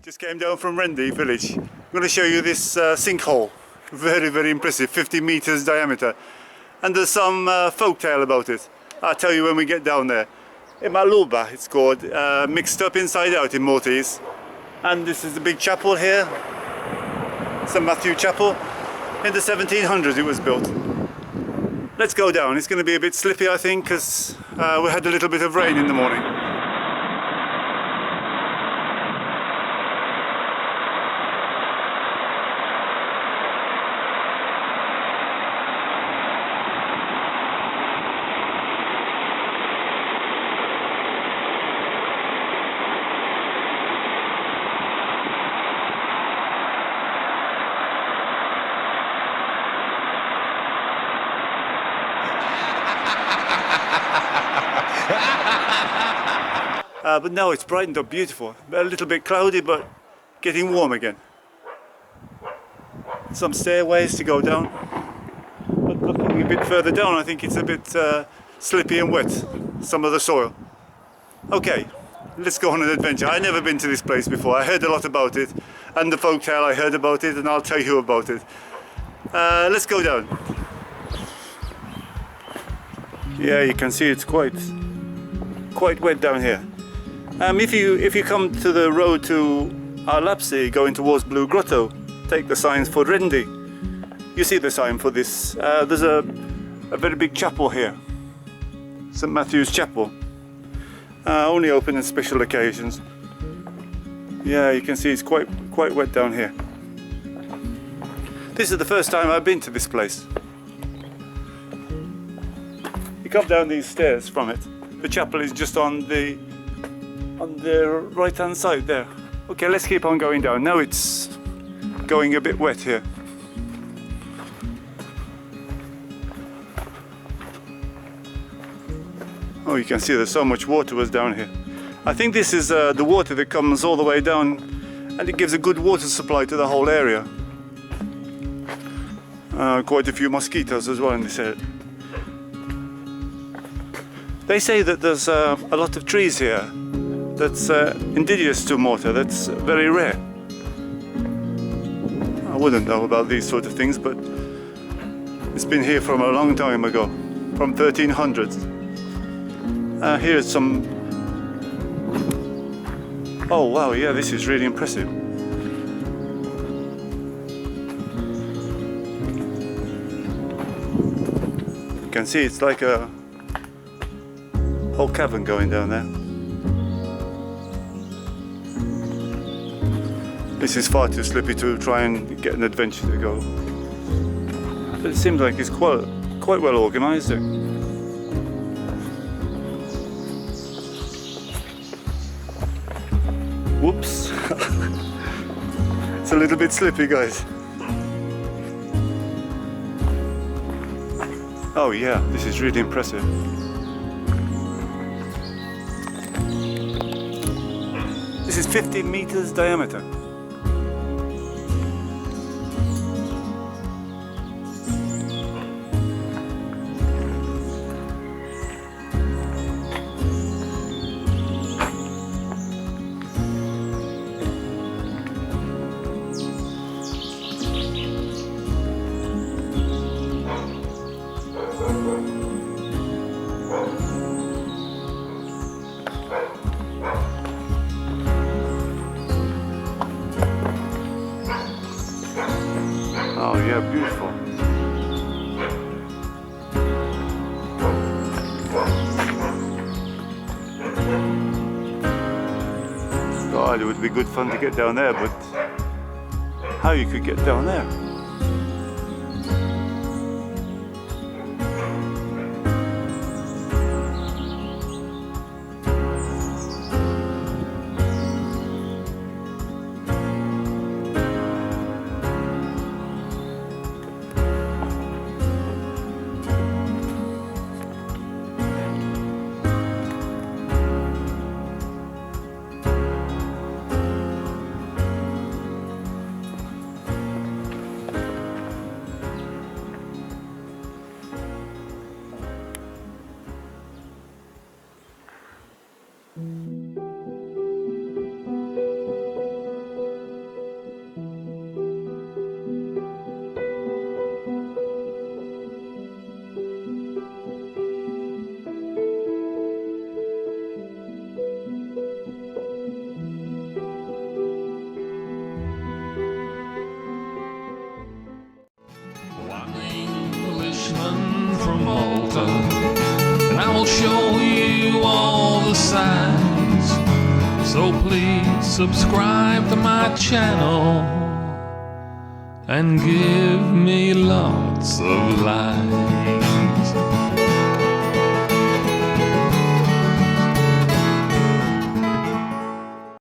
Just came down from Qrendi village. I'm going to show you this sinkhole. Very impressive, 50 meters diameter. And there's some folktale about it. I'll tell you when we get down there. Il-Maqluba it's called, mixed up inside out in Maltese. And this is the big chapel here, St. Matthew Chapel. In the 1700s it was built. Let's go down. It's going to be a bit slippy I think because we had a little bit of rain in the morning. But now it's brightened up beautiful. A little bit cloudy but getting warm again. Some stairways to go down. But looking a bit further down I think it's a bit slippy and wet. Some of the soil. Okay, let's go on an adventure. I've never been to this place before. I heard a lot about it and the folktale I heard about it and I'll tell you about it. Let's go down. Yeah, you can see it's quite wet down here. If you come to the road to Lapsi, going towards Blue Grotto, take the signs for Qrendi. You see the sign for this. There's a very big chapel here, St. Matthew's Chapel. Only open on special occasions. Yeah, you can see it's quite wet down here. This is the first time I've been to this place. You come down these stairs from it. The chapel is just on the right hand side there. Okay, let's keep on going down. Now it's going a bit wet here. Oh, you can see there's so much water was down here. I think this is the water that comes all the way down and it gives a good water supply to the whole area. Quite a few mosquitoes as well in this area. They say that there's a lot of trees here that's indigenous to Malta, that's very rare. I wouldn't know about these sort of things, but it's been here from a long time ago, from 1300s. Here's some... Oh wow, yeah, this is really impressive. You can see it's like a whole cavern going down there. This is far too slippy to try and get an adventure to go. But it seems like it's quite well organised. Whoops! It's a little bit slippy, guys. Oh yeah, this is really impressive. This is 50 meters diameter. Oh yeah, beautiful. God, it would be good fun to get down there, but how you could get down there? Malta, and I will show you all the signs. So please subscribe to my channel and give me lots of likes.